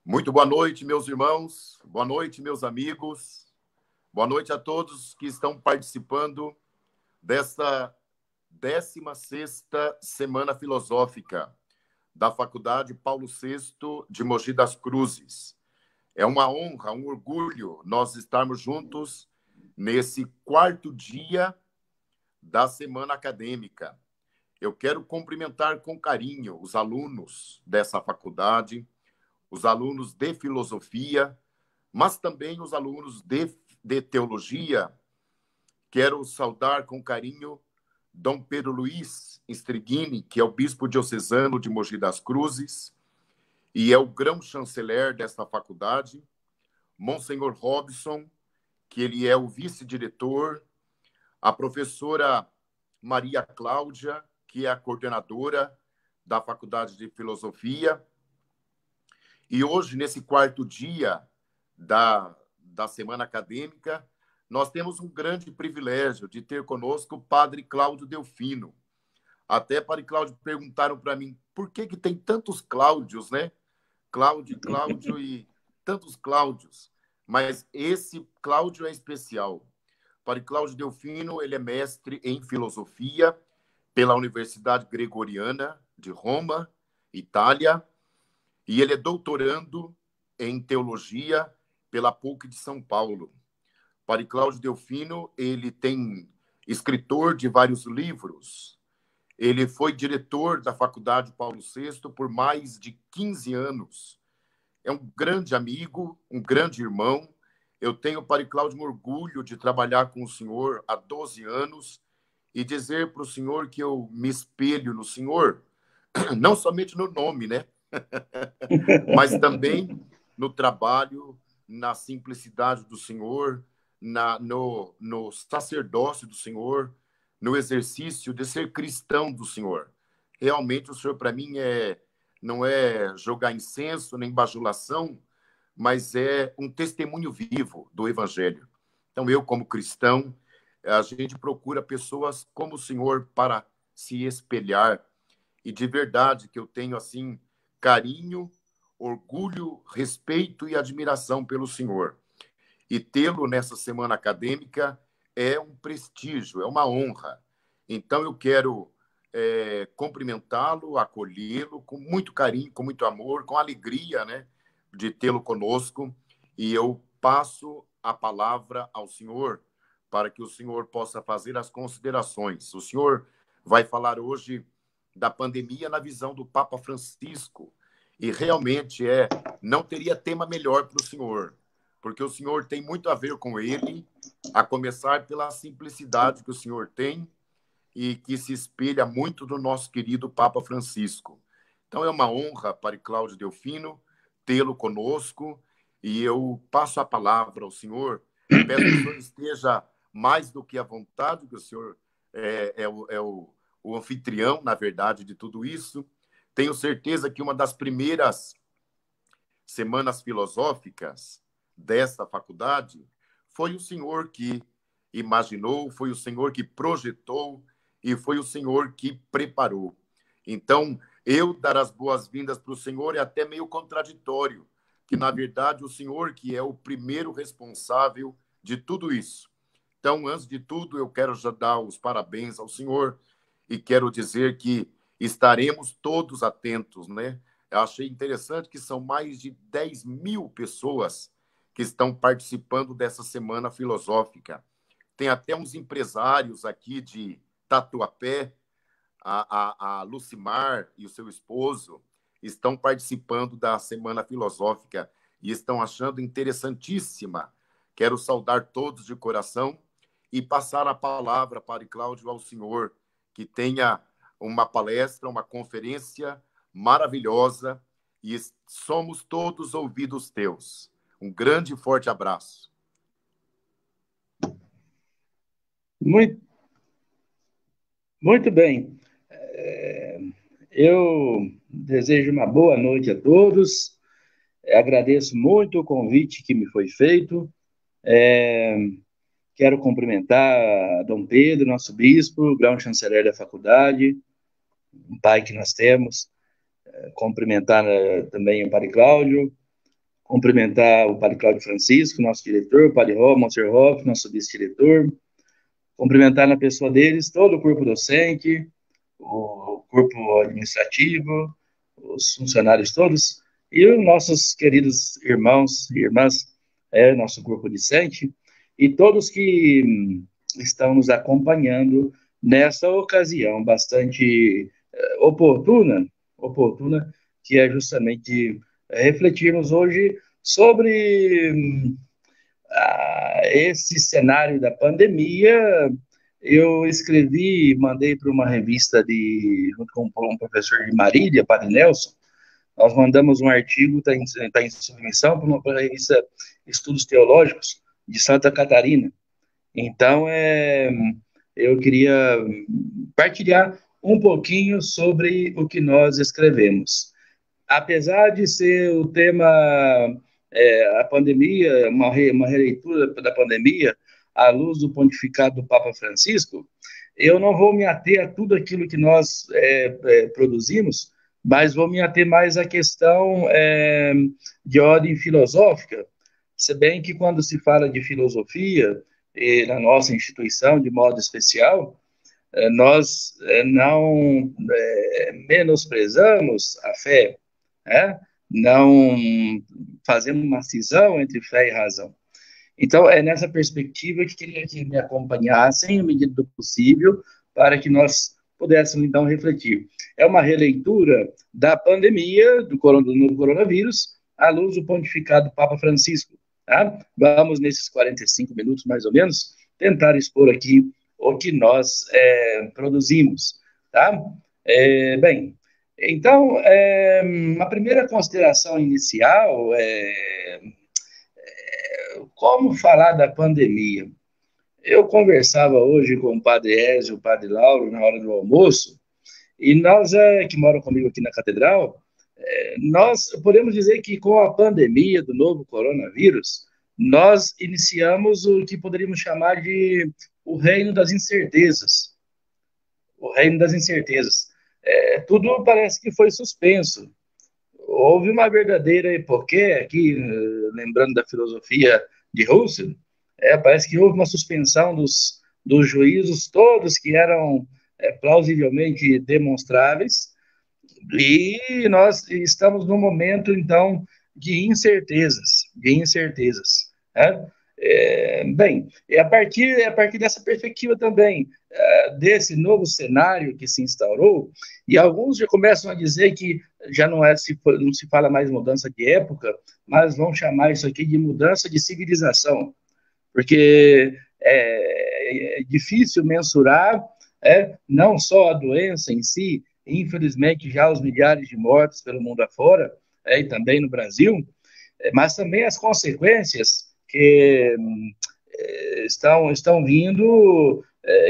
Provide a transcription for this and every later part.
Muito boa noite, meus irmãos. Boa noite, meus amigos. Boa noite a todos que estão participando desta 16ª Semana Filosófica da Faculdade Paulo VI de Mogi das Cruzes. É uma honra, um orgulho nós estarmos juntos nesse quarto dia da Semana Acadêmica. Eu quero cumprimentar com carinho os alunos dessa faculdade, os alunos de filosofia, mas também os alunos de teologia. Quero saudar com carinho Dom Pedro Luiz Streghini, que é o bispo diocesano de Mogi das Cruzes e é o grão-chanceler desta faculdade, Monsenhor Robson, que ele é o vice-diretor, a professora Maria Cláudia, que é a coordenadora da Faculdade de Filosofia. E hoje, nesse quarto dia da Semana Acadêmica, nós temos um grande privilégio de ter conosco o Padre Cláudio Delfino. Até, Padre Cláudio, perguntaram para mim por que tem tantos Cláudios, né? Cláudio e tantos Cláudios. Mas esse Cláudio é especial. Padre Cláudio Delfino, ele é mestre em filosofia pela Universidade Gregoriana de Roma, Itália, e ele é doutorando em teologia pela PUC de São Paulo. Padre Cláudio Delfino, ele tem escritor de vários livros. Ele foi diretor da Faculdade Paulo VI por mais de 15 anos. É um grande amigo, um grande irmão. Eu tenho, Padre Cláudio, um orgulho de trabalhar com o senhor há 12 anos e dizer para o senhor que eu me espelho no senhor, não somente no nome, né? Mas também no trabalho, na simplicidade do senhor, no sacerdócio do senhor, no exercício de ser cristão do senhor. Realmente, o senhor, para mim, não é jogar incenso nem bajulação, mas é um testemunho vivo do Evangelho. Então, eu, como cristão, a gente procura pessoas como o senhor para se espelhar. E de verdade que eu tenho, assim, carinho, orgulho, respeito e admiração pelo senhor. E tê-lo nessa semana acadêmica é um prestígio, é uma honra. Então, eu quero cumprimentá-lo, acolhê-lo com muito carinho, com muito amor, com alegria, né, de tê-lo conosco. E eu passo a palavra ao senhor para que o senhor possa fazer as considerações. O senhor vai falar hoje da pandemia na visão do Papa Francisco. E realmente não teria tema melhor para o senhor, porque o senhor tem muito a ver com ele, a começar pela simplicidade que o senhor tem e que se espelha muito do nosso querido Papa Francisco. Então é uma honra, Padre Cláudio Delfino, tê-lo conosco, e eu passo a palavra ao senhor. Peço que o senhor esteja mais do que à vontade, que o senhor é o anfitrião, na verdade, de tudo isso. Tenho certeza que uma das primeiras semanas filosóficas desta faculdade foi o senhor que imaginou, foi o senhor que projetou e foi o senhor que preparou. Então, eu dar as boas-vindas para o senhor é até meio contraditório, que, na verdade, o senhor que é o primeiro responsável de tudo isso. Então, antes de tudo, eu quero já dar os parabéns ao senhor e quero dizer que estaremos todos atentos, né? Eu achei interessante que são mais de 10 mil pessoas que estão participando dessa semana filosófica. Tem até uns empresários aqui de Tatuapé, a Lucimar e o seu esposo estão participando da semana filosófica e estão achando interessantíssima. Quero saudar todos de coração e passar a palavra, Padre Cláudio, ao senhor, que tenha uma palestra, uma conferência maravilhosa, e somos todos ouvidos teus. Um grande e forte abraço. Muito bem. Eu desejo uma boa noite a todos. Agradeço muito o convite que me foi feito. Quero cumprimentar Dom Pedro, nosso bispo, grão-chanceler da faculdade, um pai que nós temos. Cumprimentar também o Padre Cláudio, cumprimentar o Padre Cláudio Francisco, nosso diretor, o Padre Monser Hoff, nosso vice-diretor, cumprimentar na pessoa deles todo o corpo docente, o corpo administrativo, os funcionários todos, e os nossos queridos irmãos e irmãs, nosso corpo discente, e todos que estão nos acompanhando nessa ocasião bastante oportuna, que é justamente refletirmos hoje sobre esse cenário da pandemia. Eu escrevi, mandei para uma revista junto com um professor de Marília, Padre Nelson. Nós mandamos um artigo, está em submissão para uma revista Estudos Teológicos de Santa Catarina. Então, eu queria partilhar um pouquinho sobre o que nós escrevemos. Apesar de ser o tema, a pandemia, uma releitura da pandemia, à luz do pontificado do Papa Francisco, eu não vou me ater a tudo aquilo que nós produzimos, mas vou me ater mais à questão de ordem filosófica, se bem que quando se fala de filosofia, na nossa instituição, de modo especial, nós não menosprezamos a fé, não fazemos uma cisão entre fé e razão. Então, é nessa perspectiva que queria que me acompanhassem, à medida do possível, para que nós pudéssemos, então, refletir. É uma releitura da pandemia do coronavírus, à luz do pontificado do Papa Francisco. Tá? Vamos, nesses 45 minutos, mais ou menos, tentar expor aqui o que nós produzimos. Tá? Bem, então, a primeira consideração inicial como falar da pandemia. Eu conversava hoje com o Padre Ézio e o Padre Lauro na hora do almoço, e nós, que moram comigo aqui na Catedral, nós podemos dizer que com a pandemia do novo coronavírus, nós iniciamos o que poderíamos chamar de o reino das incertezas. O reino das incertezas. Tudo parece que foi suspenso. Houve uma verdadeira epoquê aqui, lembrando da filosofia de Husserl, parece que houve uma suspensão dos juízos todos que eram plausivelmente demonstráveis, e nós estamos num momento, então, de incertezas, né? Bem, a partir dessa perspectiva também, desse novo cenário que se instaurou, e alguns já começam a dizer que já não se fala mais mudança de época, mas vão chamar isso aqui de mudança de civilização, porque é difícil mensurar não só a doença em si, infelizmente já os milhares de mortes pelo mundo afora, e também no Brasil, mas também as consequências que estão vindo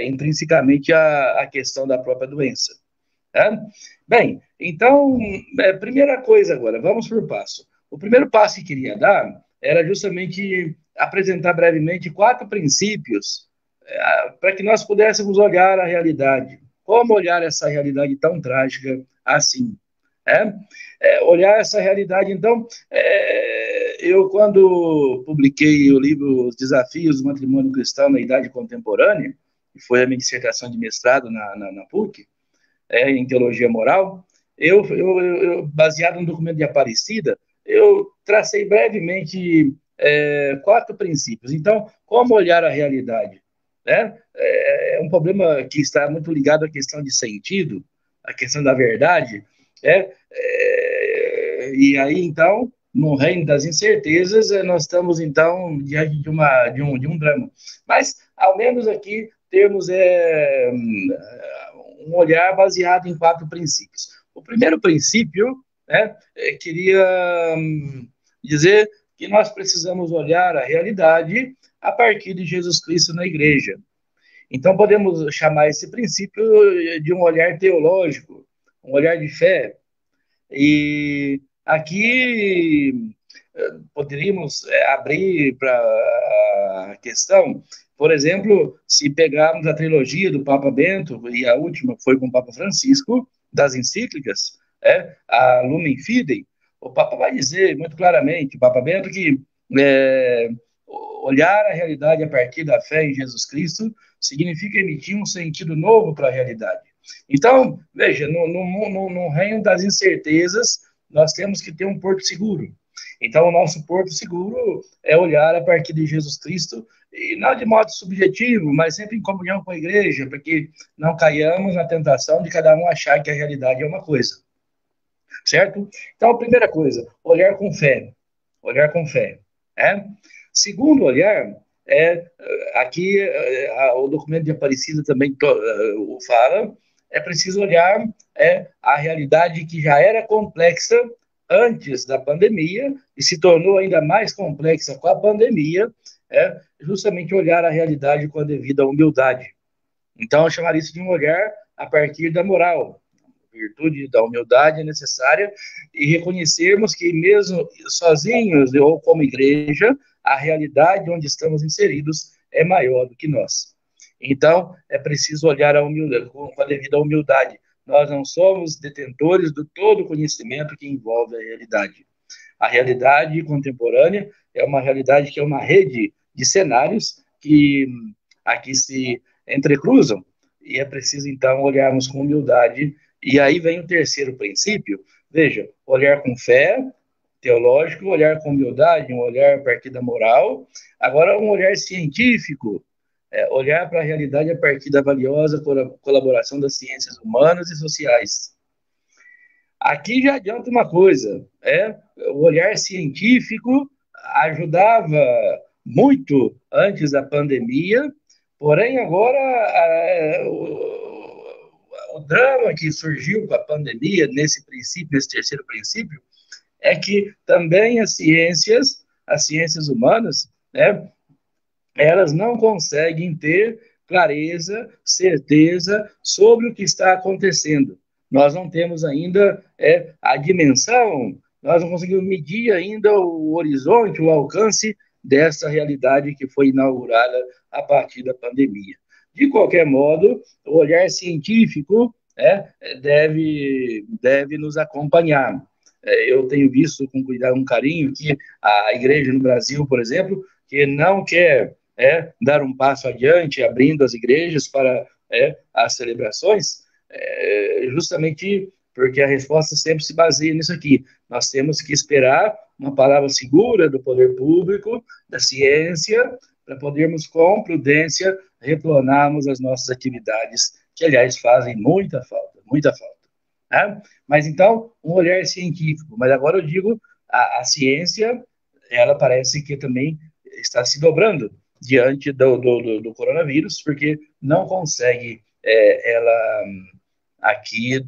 intrinsecamente a questão da própria doença. Tá? Bem, então, primeira coisa agora, vamos por passo. O primeiro passo que queria dar era justamente apresentar brevemente 4 princípios para que nós pudéssemos olhar a realidade. Como olhar essa realidade tão trágica assim? Olhar essa realidade, então, eu quando publiquei o livro Os Desafios do Matrimônio Cristão na Idade Contemporânea, que foi a minha dissertação de mestrado na PUC, em Teologia Moral, eu, baseado no documento de Aparecida, eu tracei brevemente 4 princípios. Então, como olhar a realidade? É um problema que está muito ligado à questão de sentido, à questão da verdade, e aí, então, no reino das incertezas, nós estamos, então, diante de um drama. Mas, ao menos aqui, temos um olhar baseado em 4 princípios. O primeiro princípio, queria dizer que nós precisamos olhar a realidade a partir de Jesus Cristo na igreja. Então, podemos chamar esse princípio de um olhar teológico, um olhar de fé. E aqui poderíamos abrir para a questão, por exemplo, se pegarmos a trilogia do Papa Bento, e a última foi com o Papa Francisco, das encíclicas, a Lumen Fidei, O Papa vai dizer muito claramente, o Papa Bento, que é, olhar a realidade a partir da fé em Jesus Cristo significa emitir um sentido novo para a realidade. Então, veja, no reino das incertezas, nós temos que ter um porto seguro. Então, o nosso porto seguro é olhar a partir de Jesus Cristo, e não de modo subjetivo, mas sempre em comunhão com a igreja, para que não caiamos na tentação de cada um achar que a realidade é uma coisa. Certo? Então, a primeira coisa, olhar com fé. Olhar com fé. É? Segundo olhar, aqui o documento de Aparecida também fala, é preciso olhar a realidade que já era complexa antes da pandemia e se tornou ainda mais complexa com a pandemia, justamente olhar a realidade com a devida humildade. Então, eu chamaria isso de um olhar a partir da moral, virtude da humildade necessária e reconhecermos que mesmo sozinhos ou como igreja, a realidade onde estamos inseridos é maior do que nós. Então, é preciso olhar a humildade, com a devida humildade. Nós não somos detentores do todo conhecimento que envolve a realidade. A realidade contemporânea é uma realidade que é uma rede de cenários que aqui se entrecruzam e é preciso, então, olharmos com humildade. E aí vem o terceiro princípio, veja, olhar com fé, teológico, olhar com humildade, um olhar a partir da moral. Agora, um olhar científico, olhar para a realidade a partir da valiosa colaboração das ciências humanas e sociais. Aqui já adianta uma coisa, o olhar científico ajudava muito antes da pandemia, porém agora o drama que surgiu com a pandemia, nesse princípio, nesse terceiro princípio, é que também as ciências humanas, elas não conseguem ter clareza, certeza sobre o que está acontecendo. Nós não temos ainda a dimensão, nós não conseguimos medir ainda o horizonte, o alcance dessa realidade que foi inaugurada a partir da pandemia. De qualquer modo, o olhar científico deve nos acompanhar. Eu tenho visto com cuidado, com carinho, que a igreja no Brasil, por exemplo, que não quer dar um passo adiante, abrindo as igrejas para as celebrações, justamente porque a resposta sempre se baseia nisso aqui. Nós temos que esperar uma palavra segura do poder público, da ciência, para podermos, com prudência, retornarmos as nossas atividades, que, aliás, fazem muita falta, muita falta. Né? Mas, então, um olhar científico. Mas agora eu digo, a ciência, ela parece que também está se dobrando diante do coronavírus, porque não consegue ela aqui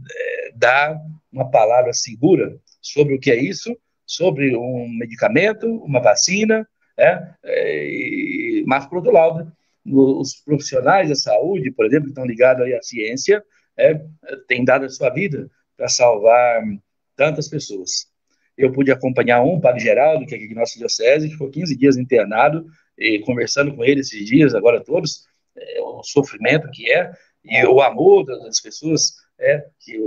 dar uma palavra segura sobre o que é isso, sobre um medicamento, uma vacina, mas, por outro lado, os profissionais da saúde, por exemplo, que estão ligados aí à ciência, têm dado a sua vida para salvar tantas pessoas. Eu pude acompanhar um, Padre Geraldo, que é aqui de nossa diocese, que ficou 15 dias internado, e conversando com ele esses dias, agora todos, o sofrimento que e o amor das pessoas,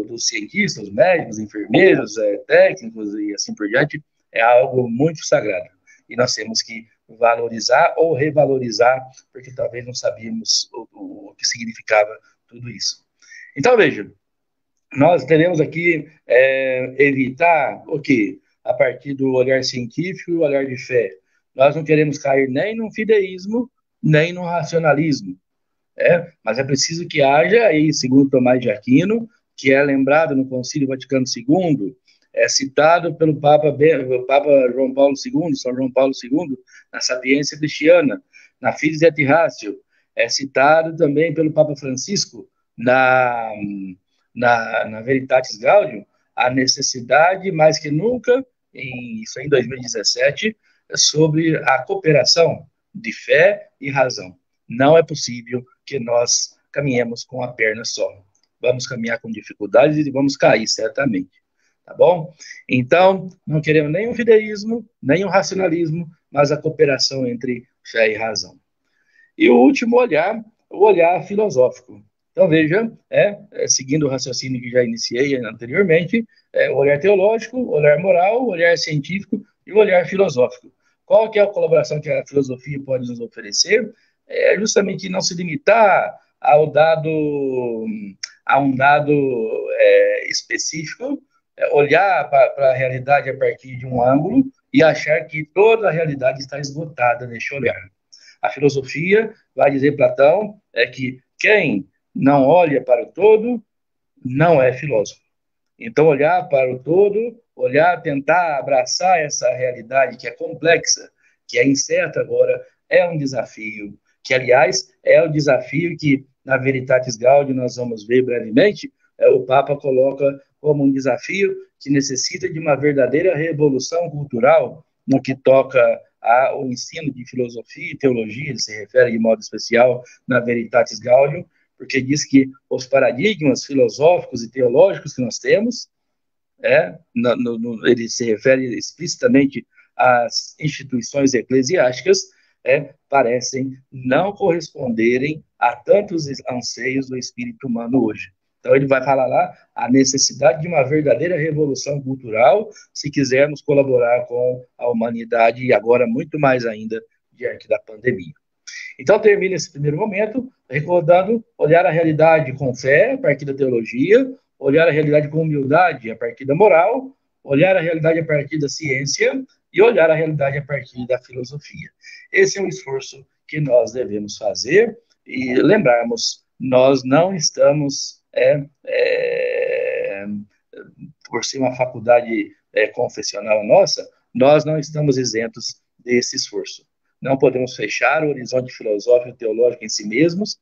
dos cientistas, os médicos, enfermeiros, técnicos e assim por diante, é algo muito sagrado. E nós temos que valorizar ou revalorizar, porque talvez não sabíamos o que significava tudo isso. Então, veja, nós teremos aqui evitar o quê? A partir do olhar científico e o olhar de fé. Nós não queremos cair nem no fideísmo, nem no racionalismo. Mas é preciso que haja, aí, segundo Tomás de Aquino, que é lembrado no Concílio Vaticano II, citado pelo Papa João Paulo II, São João Paulo II, na Sapiência Cristiana, na Fides et Ratio, citado também pelo Papa Francisco, na Veritatis Gaudium, a necessidade, mais que nunca, isso em 2017, sobre a cooperação de fé e razão. Não é possível que nós caminhemos com a perna só. Vamos caminhar com dificuldades e vamos cair, certamente. Tá bom? Então, não queremos nem o fideísmo, nem o racionalismo, mas a cooperação entre fé e razão. E o último olhar, o olhar filosófico. Então, veja, seguindo o raciocínio que já iniciei anteriormente, o olhar teológico, o olhar moral, o olhar científico e o olhar filosófico. Qual que é a colaboração que a filosofia pode nos oferecer? É justamente não se limitar a um dado específico, olhar para a realidade a partir de um ângulo e achar que toda a realidade está esgotada neste olhar. A filosofia, vai dizer Platão, é que quem não olha para o todo não é filósofo. Então, olhar para o todo, tentar abraçar essa realidade que é complexa, que é incerta agora, é um desafio, que, aliás, é o desafio que, na Veritatis Gaudium, nós vamos ver brevemente, o Papa coloca como um desafio que necessita de uma verdadeira revolução cultural no que toca ao ensino de filosofia e teologia, ele se refere de modo especial na Veritatis Gaudium, porque diz que os paradigmas filosóficos e teológicos que nós temos, ele se refere explicitamente às instituições eclesiásticas, parecem não corresponderem a tantos anseios do espírito humano hoje. Então, ele vai falar lá a necessidade de uma verdadeira revolução cultural, se quisermos colaborar com a humanidade, e agora muito mais ainda diante da pandemia. Então, termina esse primeiro momento recordando olhar a realidade com fé, a partir da teologia, olhar a realidade com humildade, a partir da moral, olhar a realidade a partir da ciência e olhar a realidade a partir da filosofia. Esse é o esforço que nós devemos fazer e lembrarmos, nós não estamos, por ser uma faculdade confessional nossa, nós não estamos isentos desse esforço. Não podemos fechar o horizonte filosófico e teológico em si mesmos,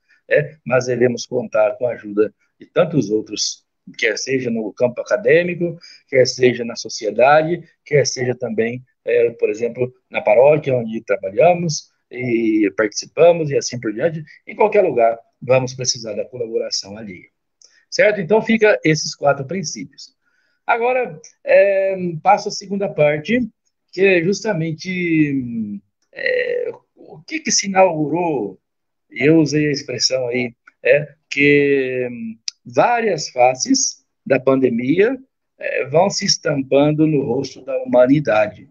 mas devemos contar com a ajuda de tantos outros, quer seja no campo acadêmico, quer seja na sociedade, quer seja também, por exemplo, na paróquia onde trabalhamos e participamos e assim por diante. Em qualquer lugar, vamos precisar da colaboração alheia. Certo? Então, fica esses 4 princípios. Agora, passo a segunda parte, que é justamente o que se inaugurou, eu usei a expressão aí, que várias faces da pandemia vão se estampando no rosto da humanidade.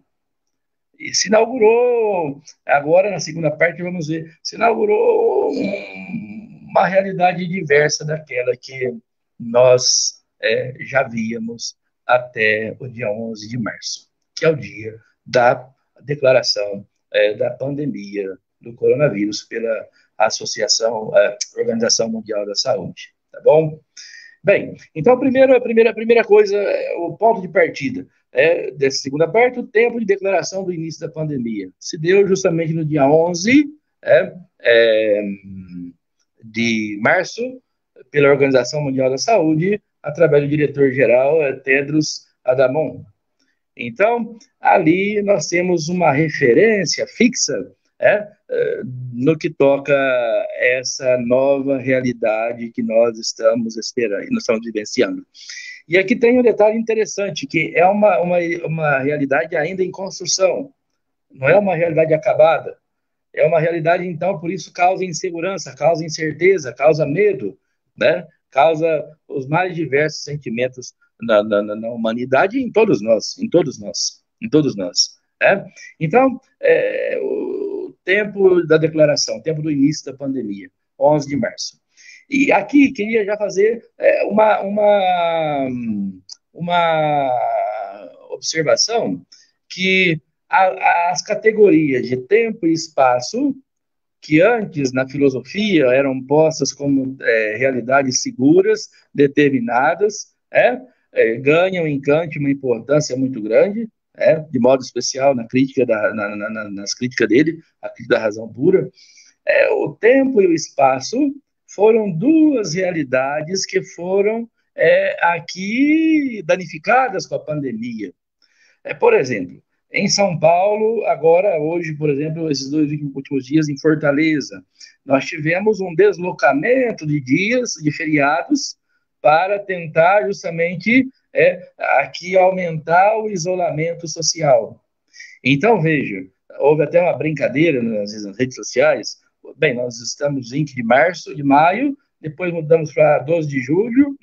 E se inaugurou, agora na segunda parte vamos ver, se inaugurou uma realidade diversa daquela que nós já víamos até o dia 11 de março, que é o dia da declaração da pandemia do coronavírus pela Organização Mundial da Saúde, tá bom? Bem, então a primeira coisa, o ponto de partida dessa segunda parte, o tempo de declaração do início da pandemia. Se deu justamente no dia 11 de março, pela Organização Mundial da Saúde, através do diretor-geral Tedros Adhanom. Então, ali nós temos uma referência fixa no que toca essa nova realidade que nós estamos esperando, nós estamos vivenciando. E aqui tem um detalhe interessante, que é uma realidade ainda em construção, não é uma realidade acabada, é uma realidade, então, por isso causa insegurança, causa incerteza, causa medo, causa os mais diversos sentimentos na humanidade e em todos nós. Então, o tempo da declaração, o tempo do início da pandemia, 11 de março. E aqui queria já fazer uma observação que as categorias de tempo e espaço, que antes na filosofia eram postas como realidades seguras, determinadas, ganham em Kant uma importância muito grande, de modo especial na crítica nas críticas dele, a crítica da razão pura. O tempo e o espaço foram 2 realidades que foram aqui danificadas com a pandemia. Por exemplo, em São Paulo, agora, hoje, por exemplo, esses 2 últimos dias em Fortaleza, nós tivemos um deslocamento de dias, de feriados, para tentar justamente aqui aumentar o isolamento social. Então, veja, houve até uma brincadeira nas redes sociais. Bem, nós estamos 20 de maio, depois mudamos para 12 de junho,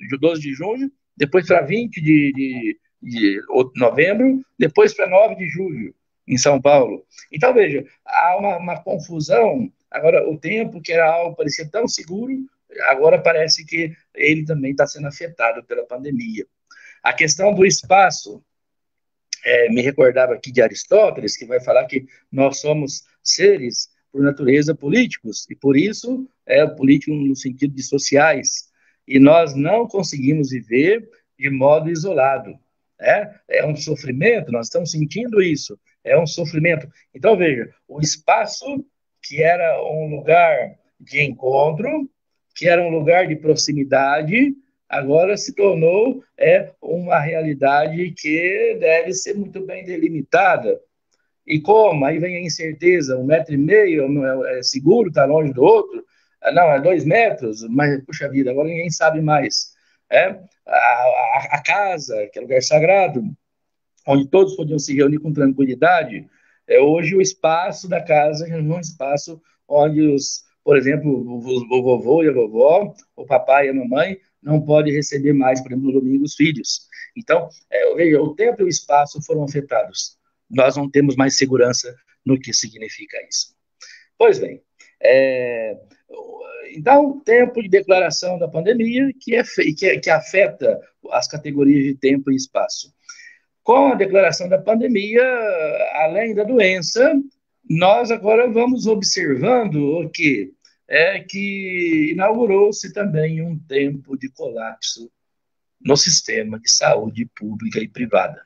depois para 20 de novembro, depois para 9 de julho, em São Paulo. Então, veja, há uma confusão. Agora, o tempo, que era algo que parecia tão seguro, agora parece que ele também está sendo afetado pela pandemia. A questão do espaço, me recordava aqui de Aristóteles, que vai falar que nós somos seres, por natureza, políticos, e por isso político no sentido de sociais, e nós não conseguimos viver de modo isolado. É um sofrimento, nós estamos sentindo isso, é um sofrimento. Então, veja, o espaço, que era um lugar de encontro, que era um lugar de proximidade, agora se tornou uma realidade que deve ser muito bem delimitada. E como? Aí vem a incerteza, 1,5 metro é seguro, está longe do outro? Não, é 2 metros, mas, puxa vida, agora ninguém sabe mais. A casa, que é lugar sagrado, onde todos podiam se reunir com tranquilidade, hoje o espaço da casa é um espaço onde por exemplo, o vovô e a vovó, o papai e a mamãe, não podem receber mais, por exemplo, no domingo, os filhos. Então, veja, o tempo e o espaço foram afetados. Nós não temos mais segurança no que significa isso. Pois bem, então, tempo de declaração da pandemia que afeta as categorias de tempo e espaço. Com a declaração da pandemia, além da doença, nós agora vamos observando o que inaugurou-se também um tempo de colapso no sistema de saúde pública e privada.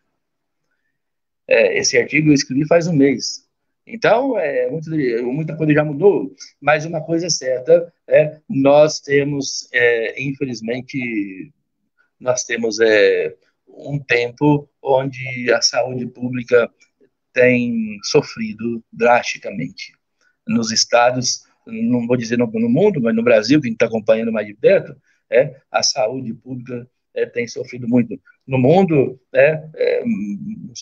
Esse artigo eu escrevi faz um mês. Então, muita coisa já mudou, mas uma coisa é certa, nós temos, infelizmente, um tempo onde a saúde pública tem sofrido drasticamente. Nos estados, não vou dizer no mundo, mas no Brasil, quem está acompanhando mais de perto, a saúde pública tem sofrido muito. No mundo,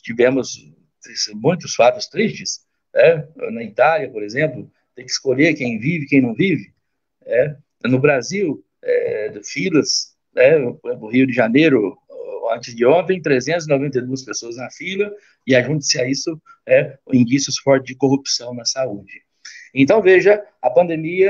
tivemos muitos fatos tristes. Na Itália, por exemplo, tem que escolher quem vive e quem não vive. No Brasil, filas, o Rio de Janeiro, antes de ontem, 392 pessoas na fila, e ajunte-se a isso indícios fortes de corrupção na saúde. Então, veja, a pandemia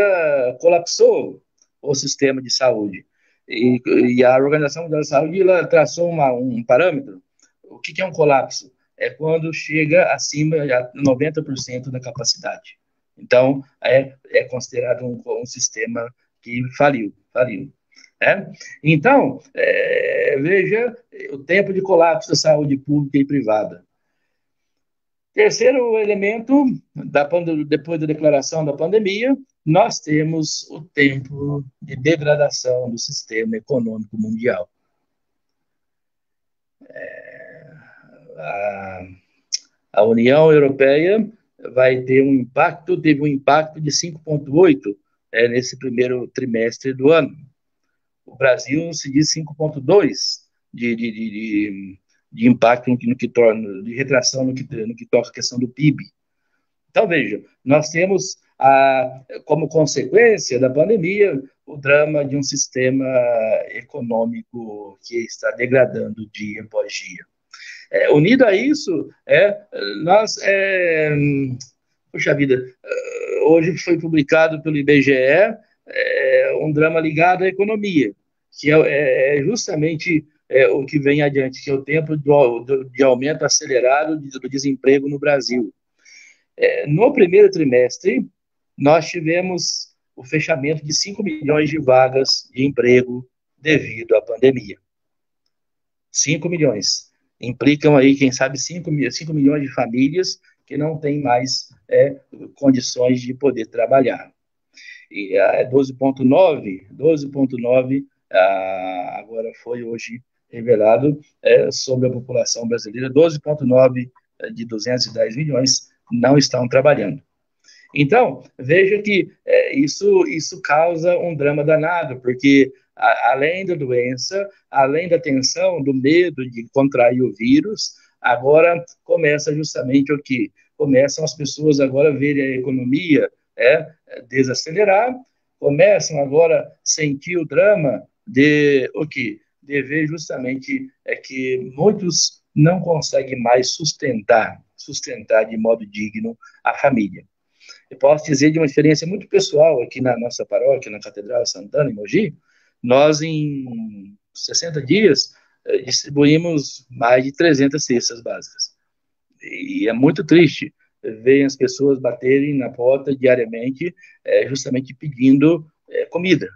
colapsou o sistema de saúde. E a Organização Mundial da Saúde ela traçou um parâmetro. O que é um colapso? É quando chega acima de 90% da capacidade. Então, é considerado um sistema que faliu. Então, veja o tempo de colapso da saúde pública e privada. Terceiro elemento, depois da declaração da pandemia, nós temos o tempo de degradação do sistema econômico mundial. A União Europeia teve um impacto de 5,8 nesse primeiro trimestre do ano. O Brasil se diz 5,2 de impacto de retração no que toca a questão do PIB. Então, veja, nós temos, como consequência da pandemia, o drama de um sistema econômico que está degradando dia após dia. Unido a isso, puxa vida, hoje foi publicado pelo IBGE um drama ligado à economia, que é justamente o que vem adiante, que é o tempo de aumento acelerado do desemprego no Brasil. No primeiro trimestre, nós tivemos o fechamento de 5 milhões de vagas de emprego devido à pandemia. 5 milhões. Implicam aí, quem sabe, 5 milhões de famílias que não têm mais condições de poder trabalhar. E 12,9 agora foi hoje revelado sobre a população brasileira, 12,9 de 210 milhões não estão trabalhando. Então, veja que isso causa um drama danado, porque além da doença, além da tensão, do medo de contrair o vírus, agora começa justamente o que? Começam as pessoas agora a verem a economia desacelerar, começam agora a sentir o drama de o quê? De ver justamente que muitos não conseguem mais sustentar de modo digno a família. Eu posso dizer de uma experiência muito pessoal aqui na nossa paróquia, na Catedral Santana, em Mogi, nós em 60 dias distribuímos mais de 300 cestas básicas. E é muito triste ver as pessoas baterem na porta diariamente, justamente pedindo comida.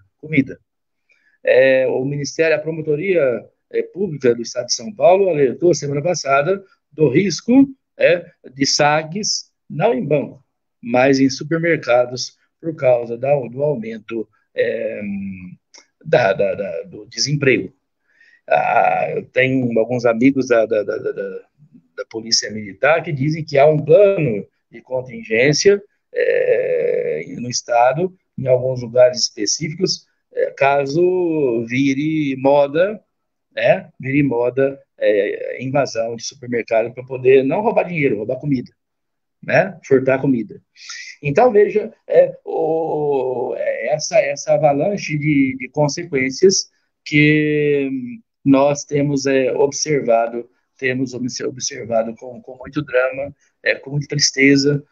O Ministério, a Promotoria Pública do Estado de São Paulo alertou semana passada do risco de saques, não em banco, mas em supermercados, por causa do aumento do desemprego. Eu tenho alguns amigos da Polícia Militar que dizem que há um plano de contingência no Estado, em alguns lugares específicos, caso vire moda invasão de supermercado para poder não roubar dinheiro, roubar comida, né? Furtar comida. Então, veja essa avalanche de consequências que nós temos observado com muito drama, com muita tristeza,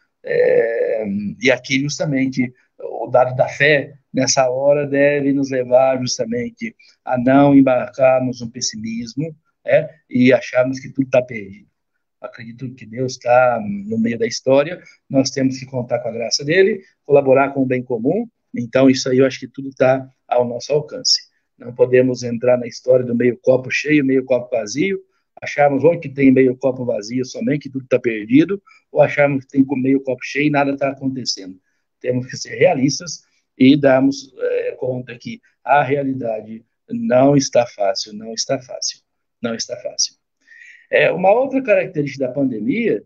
e aqui justamente o dado da fé, nessa hora, deve nos levar justamente a não embarcarmos no pessimismo e acharmos que tudo está perdido. Acredito que Deus está no meio da história, nós temos que contar com a graça dele, colaborar com o bem comum, então isso aí eu acho que tudo está ao nosso alcance. Não podemos entrar na história do meio copo cheio, meio copo vazio, acharmos ou que tem meio copo vazio somente, que tudo está perdido, ou acharmos que tem meio copo cheio e nada está acontecendo. Temos que ser realistas e darmos conta que a realidade não está fácil, não está fácil, não está fácil. Uma outra característica da pandemia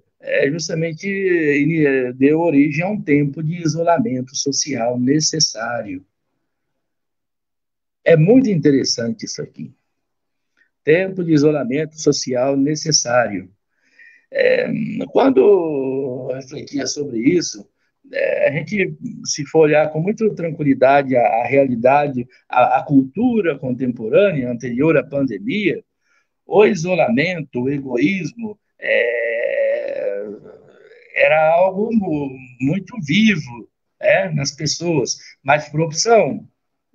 justamente deu origem a um tempo de isolamento social necessário. É muito interessante isso aqui. Tempo de isolamento social necessário. Quando eu refletia sobre isso, a gente, se for olhar com muita tranquilidade a realidade, a cultura contemporânea anterior à pandemia, o isolamento, o egoísmo, era algo muito vivo nas pessoas, mas por opção.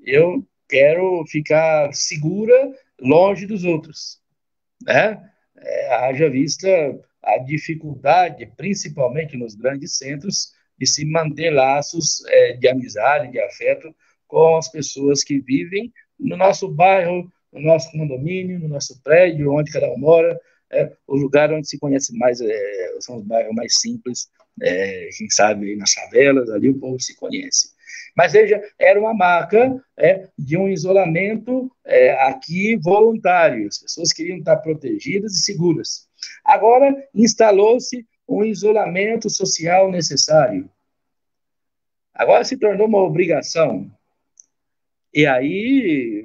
Eu quero ficar segura longe dos outros. Haja vista a dificuldade, principalmente nos grandes centros, de se manter laços de amizade, de afeto com as pessoas que vivem no nosso bairro, no nosso condomínio, no nosso prédio, onde cada um mora. O lugar onde se conhece mais são os bairros mais simples, quem sabe nas favelas, ali o povo se conhece. Mas veja, era uma marca de um isolamento aqui voluntário. As pessoas queriam estar protegidas e seguras. Agora, instalou-se um isolamento social necessário. Agora se tornou uma obrigação. E aí,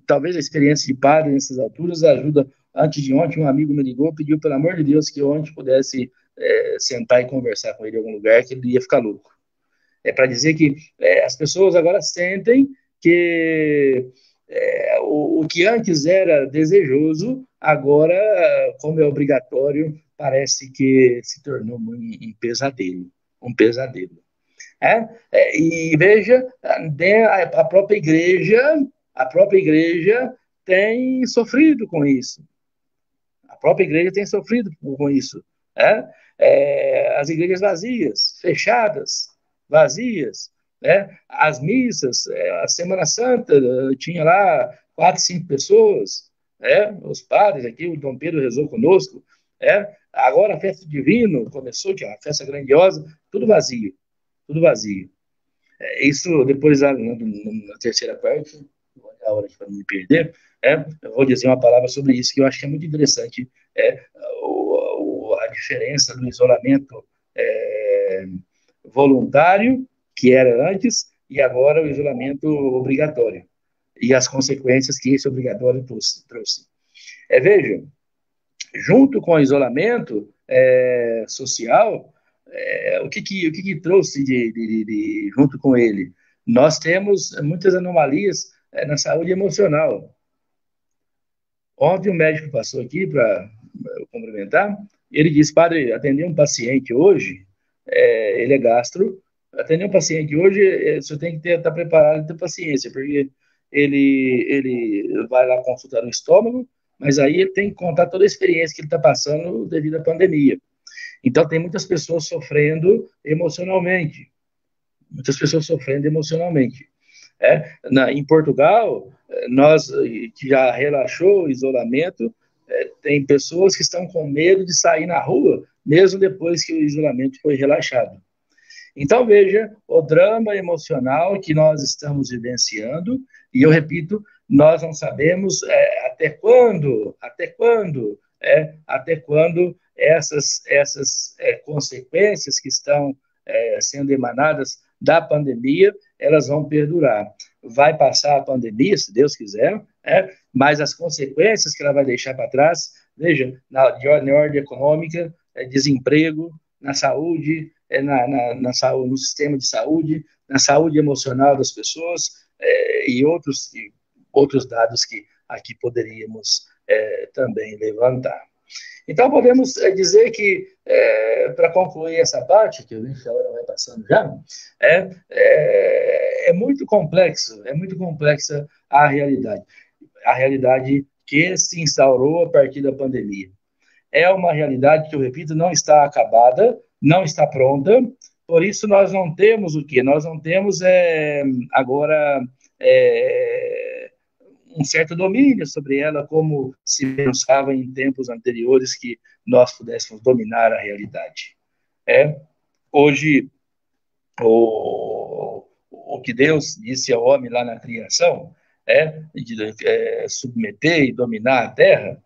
talvez a experiência de padre nessas alturas ajuda. Antes de ontem, um amigo me ligou, pediu, pelo amor de Deus, que ontem pudesse sentar e conversar com ele em algum lugar, que ele ia ficar louco. Para dizer que as pessoas agora sentem que o que antes era desejoso, agora, como é obrigatório, parece que se tornou um pesadelo. Um pesadelo. E veja, a própria igreja tem sofrido com isso. A própria igreja tem sofrido com isso. As igrejas vazias, fechadas, vazias. As missas, a Semana Santa, tinha lá 4, 5 pessoas. Os padres aqui, o Dom Pedro rezou conosco. Agora a festa divina começou, que é uma festa grandiosa, tudo vazio. Tudo vazio. Isso depois, na terceira parte, a hora para não me perder, eu vou dizer uma palavra sobre isso que eu acho que é muito interessante, a diferença do isolamento voluntário, que era antes, e agora o isolamento obrigatório, e as consequências que esse obrigatório trouxe. Veja, junto com o isolamento social, o que trouxe junto com ele? nós temos muitas anomalias na saúde emocional. Ontem um médico passou aqui para cumprimentar, ele disse, padre, atender um paciente hoje, ele é gastro, atender um paciente hoje, você tem que estar preparado e ter paciência, porque ele vai lá consultar no estômago, mas aí ele tem que contar toda a experiência que ele está passando devido à pandemia. Então, tem muitas pessoas sofrendo emocionalmente. Muitas pessoas sofrendo emocionalmente. Em Portugal, nós que já relaxou o isolamento, tem pessoas que estão com medo de sair na rua, mesmo depois que o isolamento foi relaxado. Então, veja o drama emocional que nós estamos vivenciando, e eu repito, nós não sabemos até quando essas consequências que estão sendo emanadas da pandemia, elas vão perdurar. Vai passar a pandemia, se Deus quiser, mas as consequências que ela vai deixar para trás, veja, na ordem econômica, desemprego, na saúde, no sistema de saúde, na saúde emocional das pessoas, e outros dados que aqui poderíamos também levantar. Então, podemos dizer que, para concluir essa parte, que eu vi que a hora vai passando já, é muito complexa a realidade que se instaurou a partir da pandemia. É uma realidade que, eu repito, não está acabada, não está pronta, por isso nós não temos o quê? Nós não temos agora um certo domínio sobre ela, como se pensava em tempos anteriores que nós pudéssemos dominar a realidade. Hoje, o que Deus disse ao homem lá na criação, de submeter e dominar a terra,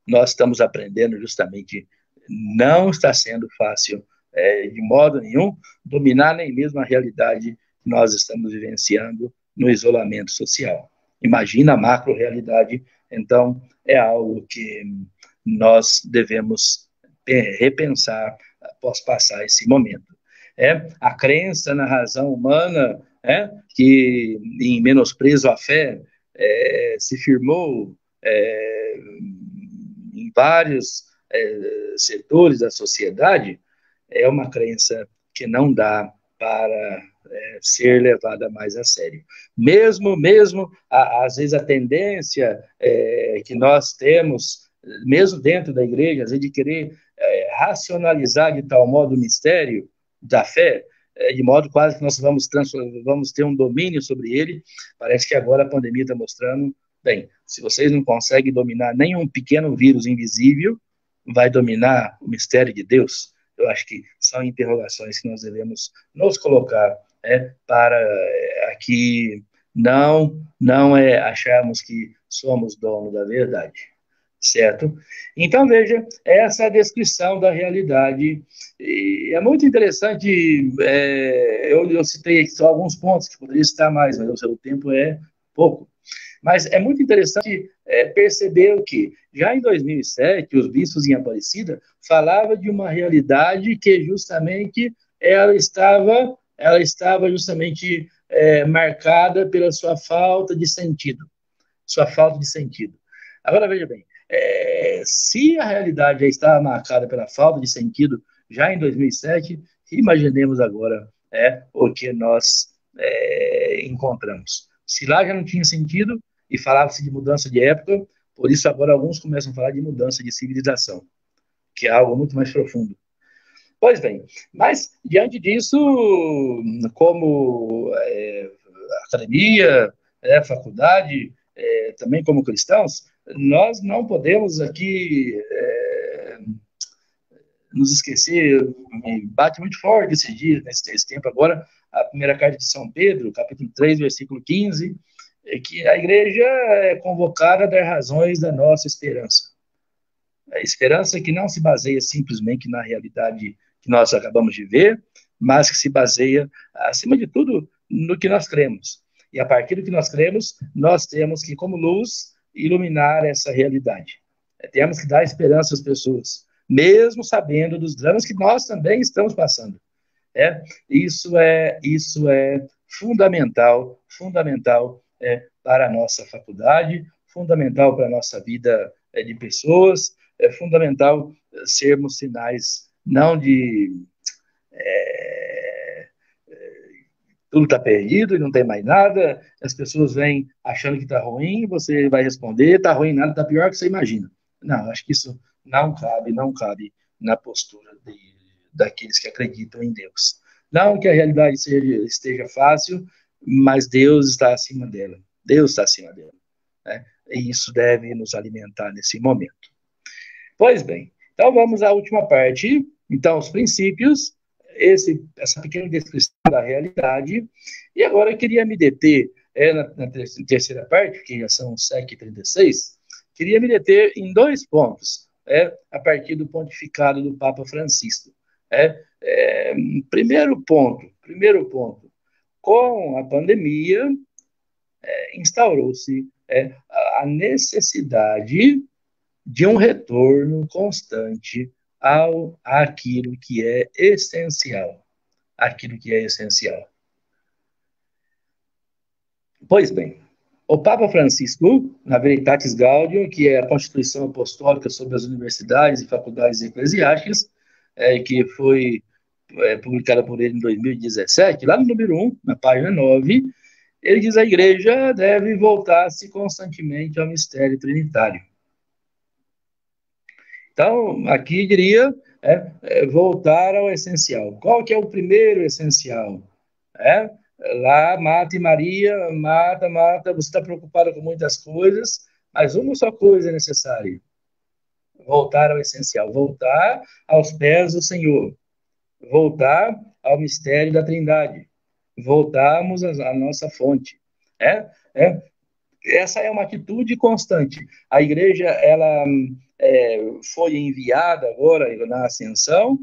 nós estamos aprendendo justamente, não está sendo fácil, de modo nenhum, dominar nem mesmo a realidade que nós estamos vivenciando no isolamento social. Imagina a macro-realidade, então é algo que nós devemos repensar após passar esse momento. A crença na razão humana, que em menosprezo à fé se firmou em vários setores da sociedade, é uma crença que não dá para ser levada mais a sério. Mesmo às vezes a tendência que nós temos, mesmo dentro da igreja, às vezes de querer racionalizar de tal modo o mistério da fé, de modo quase que nós vamos ter um domínio sobre ele. Parece que agora a pandemia está mostrando, bem, se vocês não conseguem dominar nenhum pequeno vírus invisível, vai dominar o mistério de Deus? Eu acho que são interrogações que nós devemos nos colocar para aqui não acharmos que somos dono da verdade, certo? Então, veja, essa é a descrição da realidade. E é muito interessante, eu citei só alguns pontos que poderia citar mais, mas o tempo é pouco. Mas é muito interessante perceber o que, já em 2007, os bispos em Aparecida falavam de uma realidade que justamente ela estava justamente marcada pela sua falta de sentido. Agora, veja bem, se a realidade já estava marcada pela falta de sentido já em 2007, imaginemos agora o que nós encontramos. Se lá já não tinha sentido e falava-se de mudança de época, por isso agora alguns começam a falar de mudança de civilização, que é algo muito mais profundo. Pois bem, mas diante disso, como academia, faculdade, também como cristãos, nós não podemos aqui nos esquecer, me bate muito forte esses dias, nesse tempo agora, a primeira carta de São Pedro, capítulo 3, versículo 15, que a igreja é convocada a dar razões da nossa esperança. A esperança que não se baseia simplesmente na realidade que nós acabamos de ver, mas que se baseia, acima de tudo, no que nós cremos. E a partir do que nós cremos, nós temos que, como luz, iluminar essa realidade. Temos que dar esperança às pessoas, mesmo sabendo dos dramas que nós também estamos passando. Isso é fundamental para a nossa faculdade, fundamental para a nossa vida de pessoas, é fundamental sermos sinais não de tudo está perdido e não tem mais nada, as pessoas vêm achando que está ruim, você vai responder, está ruim nada, está pior que você imagina. Não, acho que isso não cabe na postura daqueles que acreditam em Deus. Não que a realidade esteja fácil, mas Deus está acima dela. Deus está acima dela. Né? E isso deve nos alimentar nesse momento. Pois bem, então vamos à última parte. Então, os princípios, essa pequena descrição da realidade. E agora eu queria me deter na terceira parte, que já são 7h36, queria me deter em 2 pontos, a partir do pontificado do Papa Francisco. Primeiro ponto, com a pandemia, instaurou-se a necessidade de um retorno constante àquilo que é essencial. Pois bem, o Papa Francisco, na Veritatis Gaudium, que é a Constituição Apostólica sobre as Universidades e Faculdades Eclesiásticas, que foi publicada por ele em 2017, lá no número 1, na página 9, ele diz que a Igreja deve voltar-se constantemente ao mistério trinitário. Então, aqui diria voltar ao essencial. Qual que é o primeiro essencial? Lá, Marta e Maria, Marta, você está preocupada com muitas coisas, mas uma só coisa é necessária: voltar ao essencial, voltar aos pés do Senhor, voltar ao mistério da Trindade, voltarmos à nossa fonte. Essa é uma atitude constante. A igreja, ela foi enviada agora na Ascensão,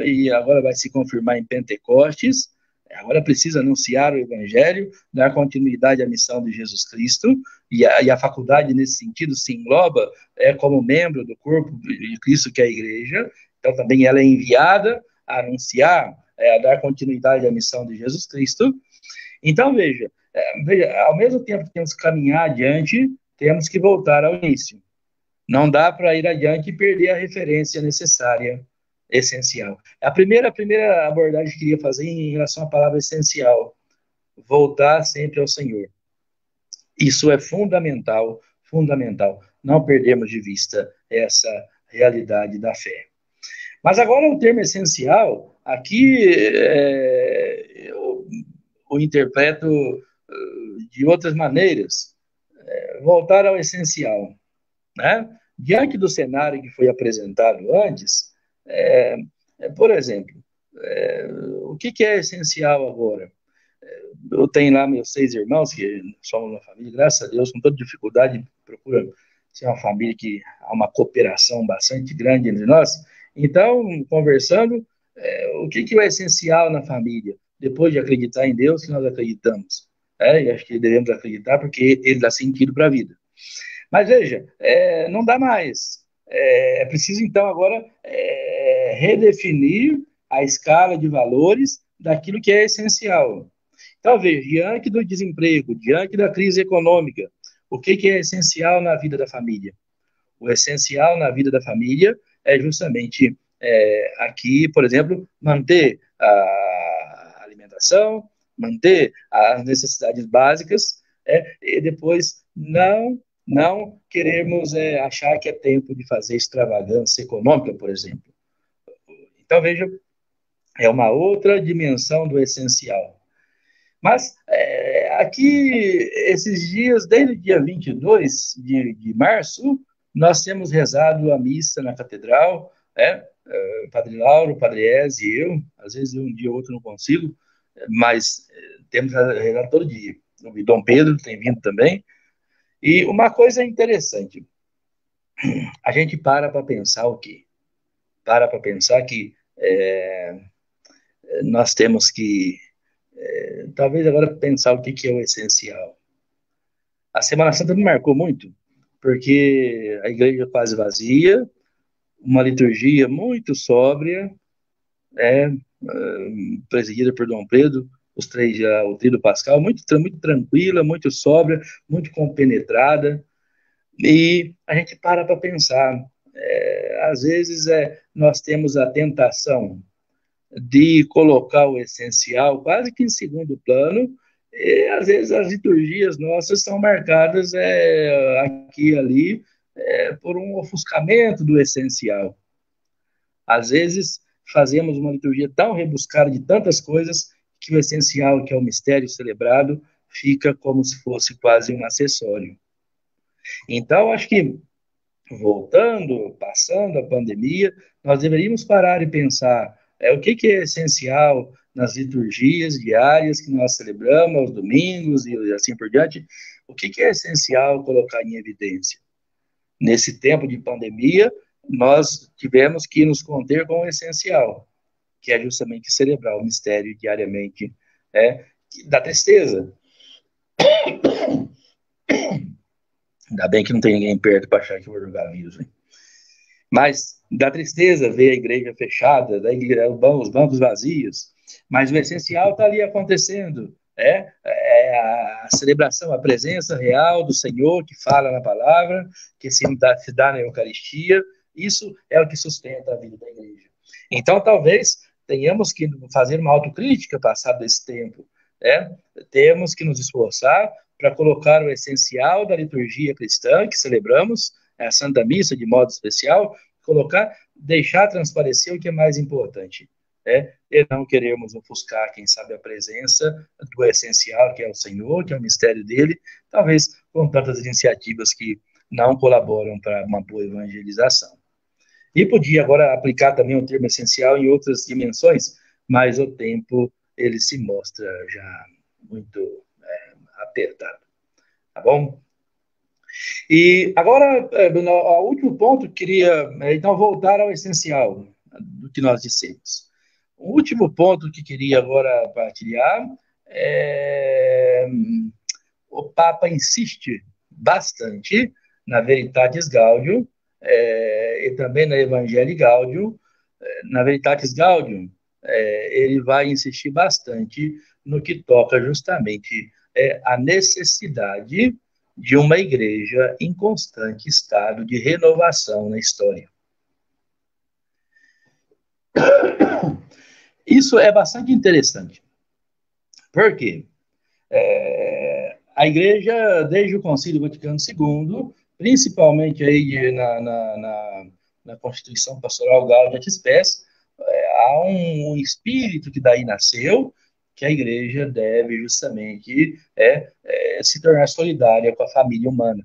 e agora vai se confirmar em Pentecostes. Agora precisa anunciar o Evangelho, dar continuidade à missão de Jesus Cristo, e a faculdade, nesse sentido, se engloba como membro do corpo de Cristo, que é a igreja. Então, também ela é enviada a anunciar, a dar continuidade à missão de Jesus Cristo. Então, veja, ao mesmo tempo que temos que caminhar adiante, temos que voltar ao início. Não dá para ir adiante e perder a referência necessária, essencial. A primeira abordagem que eu queria fazer em relação à palavra essencial: voltar sempre ao Senhor. Isso é fundamental. Não perdemos de vista essa realidade da fé. Mas agora o termo essencial, aqui eu o interpreto de outras maneiras. Voltar ao essencial. Né? Diante do cenário que foi apresentado antes, por exemplo, o que é essencial agora? Eu tenho lá meus 6 irmãos, que somos uma família, graças a Deus, com toda dificuldade, procura ser uma família que há uma cooperação bastante grande entre nós. Então, conversando, o que é essencial na família? Depois de acreditar em Deus, que nós acreditamos. E acho que devemos acreditar porque ele dá sentido para a vida. Mas veja, não dá mais. É preciso, então, agora redefinir a escala de valores daquilo que é essencial. Então, veja, diante do desemprego, diante da crise econômica, o que é essencial na vida da família? O essencial na vida da família é justamente aqui, por exemplo, manter a alimentação, manter as necessidades básicas, e depois não queremos achar que é tempo de fazer extravagância econômica, por exemplo. Então, veja, é uma outra dimensão do essencial. Mas, aqui, esses dias, desde o dia 22 de março, nós temos rezado a missa na catedral, Padre Lauro, Padre Ez e eu, às vezes um dia ou outro não consigo, mas temos rezado todo dia. O Dom Pedro tem vindo também. E uma coisa interessante, a gente para pensar o quê? Para pensar que nós temos que, talvez agora pensar o que é o essencial. A Semana Santa me marcou muito, porque a igreja quase vazia, uma liturgia muito sóbria, presidida por Dom Pedro, o Tríduo Pascal, muito tranquila, muito sóbria, muito compenetrada, e a gente para pensar. Às vezes nós temos a tentação de colocar o essencial quase que em segundo plano, e às vezes as liturgias nossas são marcadas aqui e ali por um ofuscamento do essencial. Às vezes fazemos uma liturgia tão rebuscada de tantas coisas que o essencial, que é o mistério celebrado, fica como se fosse quase um acessório. Então, acho que passando a pandemia, nós deveríamos parar e pensar o que é essencial nas liturgias diárias que nós celebramos, aos domingos e assim por diante, o que é essencial colocar em evidência. Nesse tempo de pandemia, nós tivemos que nos conter com o essencial, que é justamente celebrar o mistério diariamente da tristeza. Ainda bem que não tem ninguém perto para achar que eu vou jogar vírus, hein? Mas da tristeza ver a igreja fechada, os bancos vazios, mas o essencial está ali acontecendo, a celebração, a presença real do Senhor que fala na palavra, que se dá na Eucaristia, isso é o que sustenta a vida da igreja. Então, talvez tenhamos que fazer uma autocrítica passado esse tempo, temos que nos esforçar para colocar o essencial da liturgia cristã que celebramos, a Santa Missa de modo especial, deixar transparecer o que é mais importante, e não queremos ofuscar, quem sabe, a presença do essencial, que é o Senhor, que é o mistério dele, talvez com tantas iniciativas que não colaboram para uma boa evangelização. E podia agora aplicar também o termo essencial em outras dimensões, mas o tempo, ele se mostra já muito apertado, tá bom? E agora, o último ponto, queria então voltar ao essencial do que nós dissemos. O último ponto que queria agora partilhar o Papa insiste bastante na Veritatis Gaudium e também na Evangelii Gaudium. Na Veritatis Gaudium, ele vai insistir bastante no que toca justamente a necessidade de uma igreja em constante estado de renovação na história. Isso é bastante interessante. Por quê? A igreja, desde o Concílio Vaticano II, principalmente aí na Constituição Pastoral Gaudium et Spes, há um espírito que daí nasceu, que a igreja deve justamente se tornar solidária com a família humana.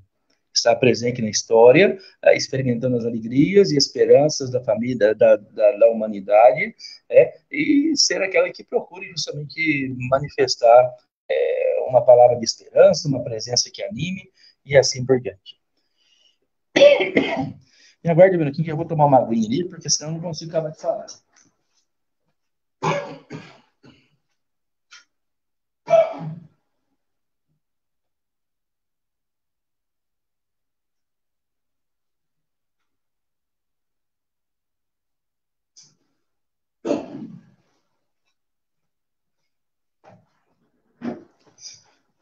Estar presente na história, experimentando as alegrias e esperanças da família, da humanidade, e ser aquela que procure justamente manifestar uma palavra de esperança, uma presença que anime, e assim por diante. E aguarde um minutinho que eu vou tomar uma aguinha ali, porque senão eu não consigo acabar de falar.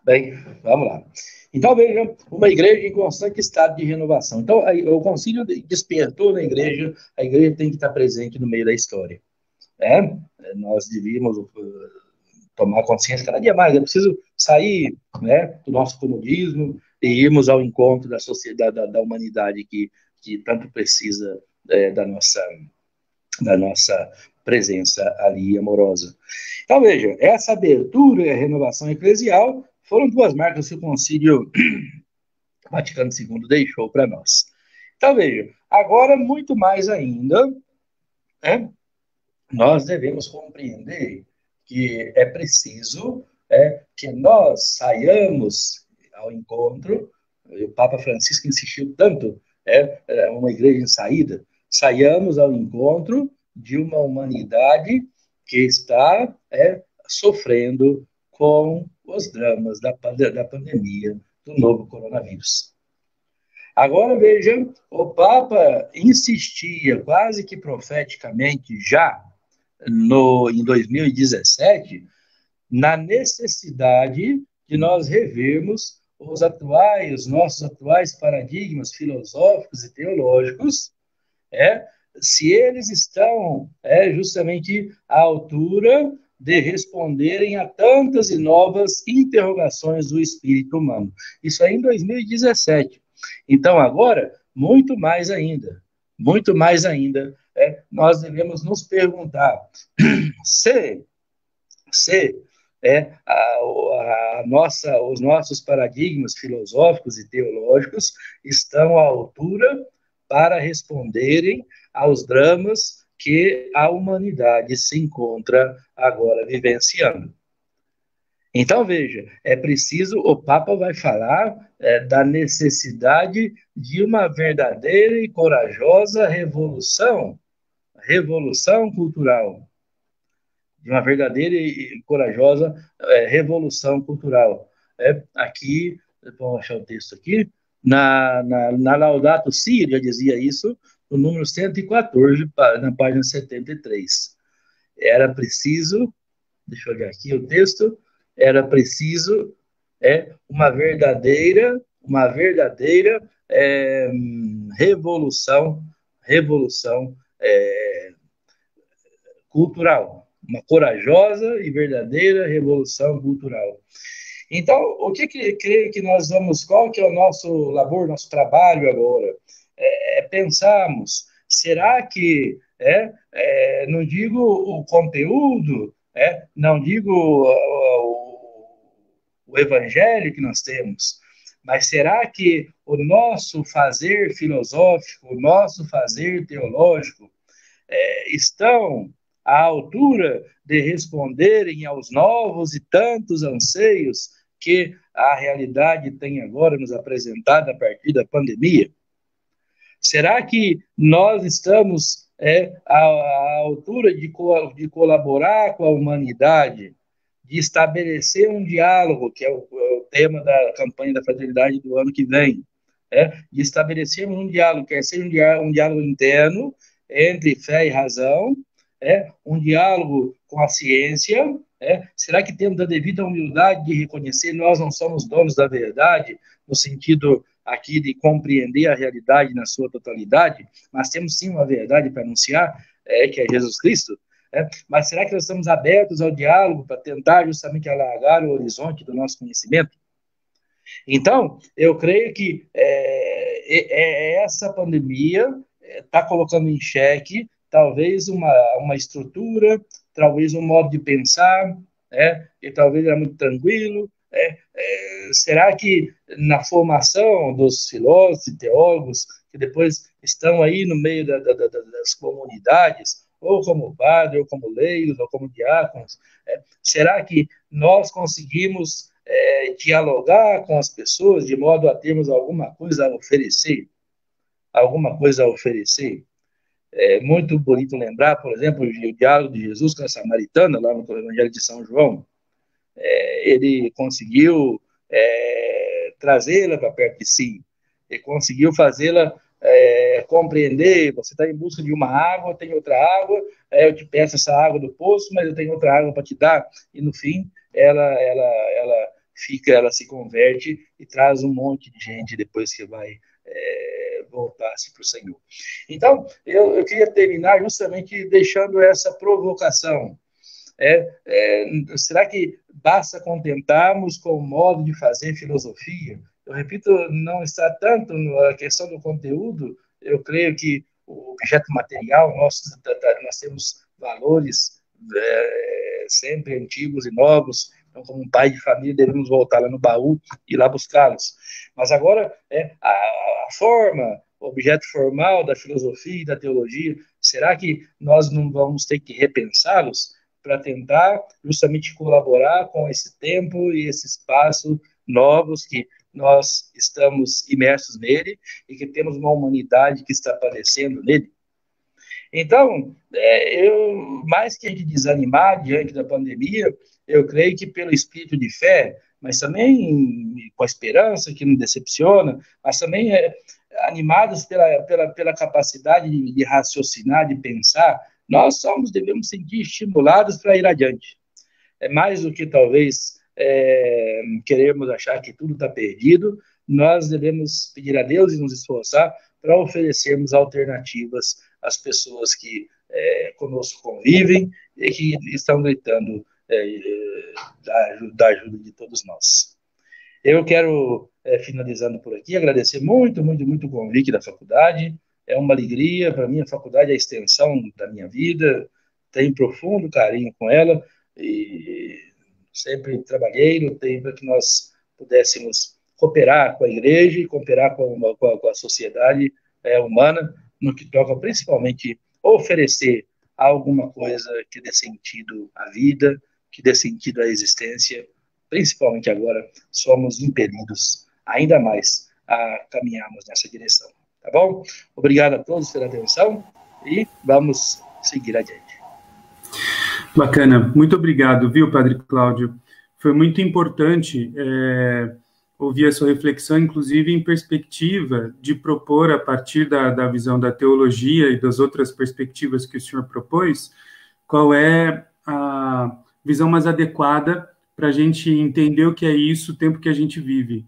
Bem, vamos lá. Então, veja, uma igreja em constante estado de renovação. Então, o concílio despertou na igreja, a igreja tem que estar presente no meio da história. Nós devíamos tomar consciência cada dia mais, é preciso sair do nosso comodismo e irmos ao encontro da sociedade, da humanidade que tanto precisa da nossa presença ali amorosa. Então, veja, essa abertura e a renovação eclesial foram duas marcas que o Concílio Vaticano II deixou para nós. Então, veja, agora, muito mais ainda, nós devemos compreender que é preciso que nós saiamos ao encontro, e o Papa Francisco insistiu tanto, uma igreja em saída, saiamos ao encontro de uma humanidade que está sofrendo com os dramas da pandemia do novo coronavírus. Agora, veja, o Papa insistia quase que profeticamente já em 2017 na necessidade de nós revermos os nossos atuais paradigmas filosóficos e teológicos, se eles estão justamente à altura de responderem a tantas e novas interrogações do espírito humano. Isso aí em 2017. Então, agora, muito mais ainda, nós devemos nos perguntar se os nossos paradigmas filosóficos e teológicos estão à altura para responderem aos dramas que a humanidade se encontra agora vivenciando. Então, veja, é preciso, o Papa vai falar da necessidade de uma verdadeira e corajosa revolução cultural, de uma verdadeira e corajosa revolução cultural. Aqui, vamos achar o texto aqui, na Laudato Si, já dizia isso, no número 114, na página 73. Era preciso, deixa eu olhar aqui o texto, era preciso uma verdadeira revolução cultural, uma corajosa e verdadeira revolução cultural. Então, o que creio que nós vamos, qual que é o nosso labor, nosso trabalho agora? Pensarmos, será que, não digo o conteúdo, não digo o evangelho que nós temos, mas será que o nosso fazer filosófico, o nosso fazer teológico, estão à altura de responderem aos novos e tantos anseios que a realidade tem agora nos apresentado a partir da pandemia? Será que nós estamos à altura de colaborar com a humanidade, de estabelecer um diálogo, que é o tema da campanha da fraternidade do ano que vem, de estabelecermos um diálogo, quer seja um diálogo interno entre fé e razão, um diálogo com a ciência, será que temos a devida humildade de reconhecer nós não somos donos da verdade, no sentido aqui de compreender a realidade na sua totalidade, mas temos sim uma verdade para anunciar, que é Jesus Cristo, mas será que nós estamos abertos ao diálogo para tentar justamente alargar o horizonte do nosso conhecimento? Então, eu creio que essa pandemia está colocando em xeque talvez uma estrutura, talvez um modo de pensar, e talvez era muito tranquilo. Será que na formação dos filósofos e teólogos que depois estão aí no meio das comunidades, ou como padre, ou como leigos, ou como diáconos, será que nós conseguimos dialogar com as pessoas de modo a termos alguma coisa a oferecer? É muito bonito lembrar, por exemplo, o diálogo de Jesus com a samaritana, lá no Evangelho de São João. Ele conseguiu trazê-la para perto de si, ele conseguiu fazê-la compreender, você está em busca de uma água, tem outra água, eu te peço essa água do poço, mas eu tenho outra água para te dar, e no fim, ela se converte e traz um monte de gente depois que vai voltar-se para o Senhor. Então, eu queria terminar justamente deixando essa provocação. Será que basta contentarmos com o modo de fazer filosofia? Eu repito, não está tanto na questão do conteúdo, eu creio que o objeto material, nós temos valores sempre antigos e novos, então, como um pai de família, devemos voltar lá no baú e ir lá buscá-los. Mas agora, a forma, o objeto formal da filosofia e da teologia, será que nós não vamos ter que repensá-los para tentar justamente colaborar com esse tempo e esse espaço novos que nós estamos imersos nele e que temos uma humanidade que está padecendo nele? Então, mais que a gente desanimar diante da pandemia, eu creio que pelo espírito de fé, mas também com a esperança que não decepciona, mas também animados pela capacidade de raciocinar, de pensar, nós devemos sentir estimulados para ir adiante. mais do que talvez querermos achar que tudo está perdido, nós devemos pedir a Deus e nos esforçar para oferecermos alternativas às pessoas que conosco convivem e que estão gritando da ajuda de todos nós. Eu quero, finalizando por aqui, agradecer muito, muito, muito o convite da faculdade. É uma alegria para mim, a faculdade é a extensão da minha vida, tenho profundo carinho com ela e sempre trabalhei, lutei para que nós pudéssemos cooperar com a igreja e cooperar com a sociedade humana, no que toca principalmente oferecer alguma coisa que dê sentido à vida, que dê sentido à existência. Principalmente agora, somos impelidos ainda mais a caminharmos nessa direção. Tá bom? Obrigado a todos pela atenção e vamos seguir adiante. Bacana. Muito obrigado, viu, Padre Cláudio? Foi muito importante ouvir a sua reflexão, inclusive em perspectiva de propor, a partir da visão da teologia e das outras perspectivas que o senhor propôs, qual é a visão mais adequada para a gente entender o que é isso, o tempo que a gente vive.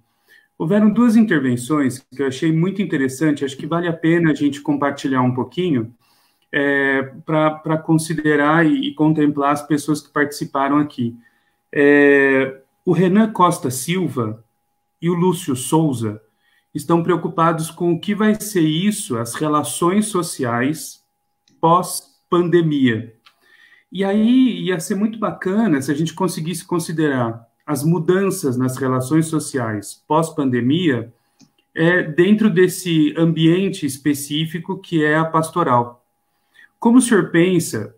Houveram duas intervenções que eu achei muito interessante, acho que vale a pena a gente compartilhar um pouquinho, para considerar e contemplar as pessoas que participaram aqui. O Renan Costa Silva e o Lúcio Souza estão preocupados com o que vai ser isso, as relações sociais pós-pandemia. E aí ia ser muito bacana se a gente conseguisse considerar as mudanças nas relações sociais pós-pandemia dentro desse ambiente específico que é a pastoral. Como o senhor pensa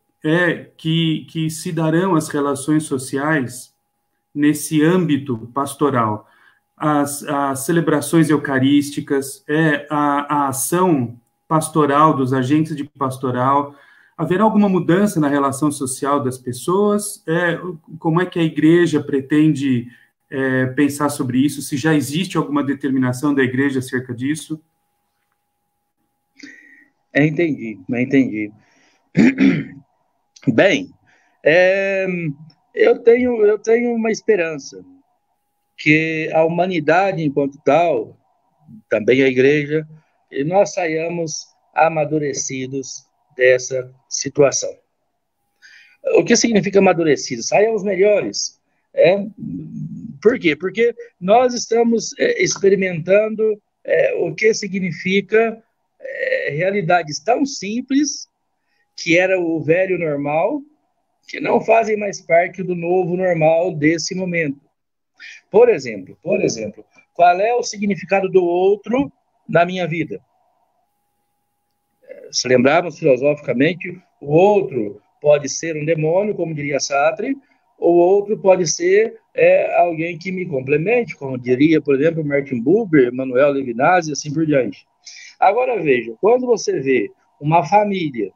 que se darão as relações sociais nesse âmbito pastoral? As celebrações eucarísticas, a ação pastoral dos agentes de pastoral. Haverá alguma mudança na relação social das pessoas? Como é que a igreja pretende pensar sobre isso? Se já existe alguma determinação da igreja acerca disso? Entendi. Bem, eu tenho uma esperança que a humanidade enquanto tal, também a igreja, e nós saiamos amadurecidos dessa situação. O que significa amadurecidos? Saiamos melhores. Por quê? Porque nós estamos experimentando o que significa realidades tão simples, que era o velho normal, que não fazem mais parte do novo normal desse momento. Por exemplo, qual é o significado do outro na minha vida? Se lembrarmos filosoficamente, o outro pode ser um demônio, como diria Sartre, ou outro pode ser alguém que me complemente, como diria, por exemplo, Martin Buber, Manuel Levinas e assim por diante. Agora veja, quando você vê uma família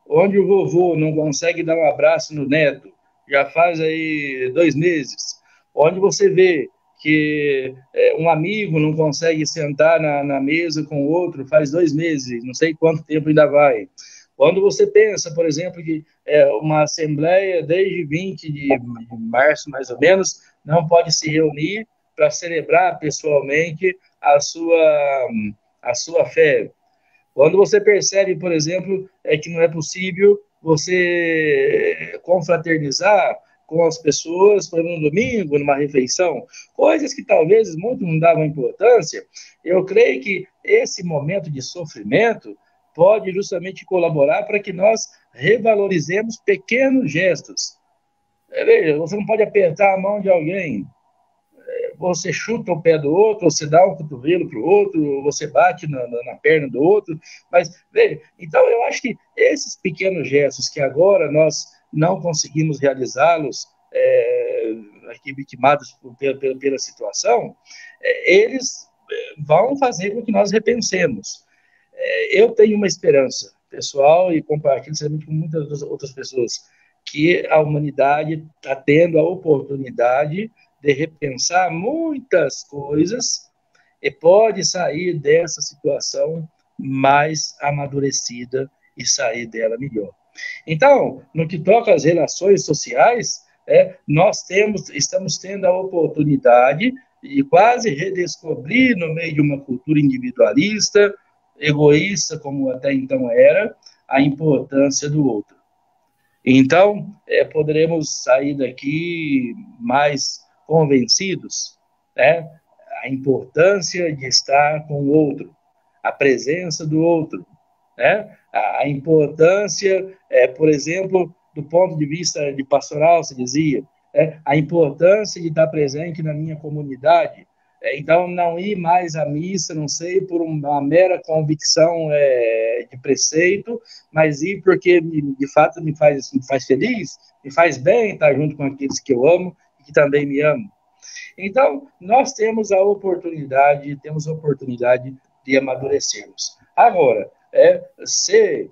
onde o vovô não consegue dar um abraço no neto, já faz aí 2 meses, onde você vê que um amigo não consegue sentar na mesa com o outro faz 2 meses, não sei quanto tempo ainda vai. Quando você pensa, por exemplo, que uma assembleia desde 20 de março, mais ou menos, não pode se reunir para celebrar pessoalmente a sua fé. Quando você percebe, por exemplo, que não é possível você confraternizar com as pessoas, por exemplo, no domingo, numa refeição, coisas que talvez muitos não davam importância, eu creio que esse momento de sofrimento pode justamente colaborar para que nós revalorizemos pequenos gestos. Veja, você não pode apertar a mão de alguém, você chuta o pé do outro, você dá um cotovelo para o outro, você bate na perna do outro, mas, veja, então eu acho que esses pequenos gestos que agora nós não conseguimos realizá-los, aqui vitimados pela situação, eles vão fazer com que nós repensemos. Eu tenho uma esperança pessoal e compartilho certamente com muitas outras pessoas, que a humanidade está tendo a oportunidade de repensar muitas coisas e pode sair dessa situação mais amadurecida e sair dela melhor. Então, no que toca às relações sociais, nós estamos tendo a oportunidade de quase redescobrir, no meio de uma cultura individualista, egoísta, como até então era, a importância do outro. Então, poderemos sair daqui mais convencidos, né? A importância de estar com o outro, a presença do outro, né? A importância, por exemplo, do ponto de vista de pastoral, se dizia, a importância de estar presente na minha comunidade. Então, não ir mais à missa, não sei, por uma mera convicção de preceito, mas ir porque, de fato, me faz feliz, me faz bem estar junto com aqueles que eu amo e que também me amam. Então, nós temos a oportunidade de amadurecermos. Agora, se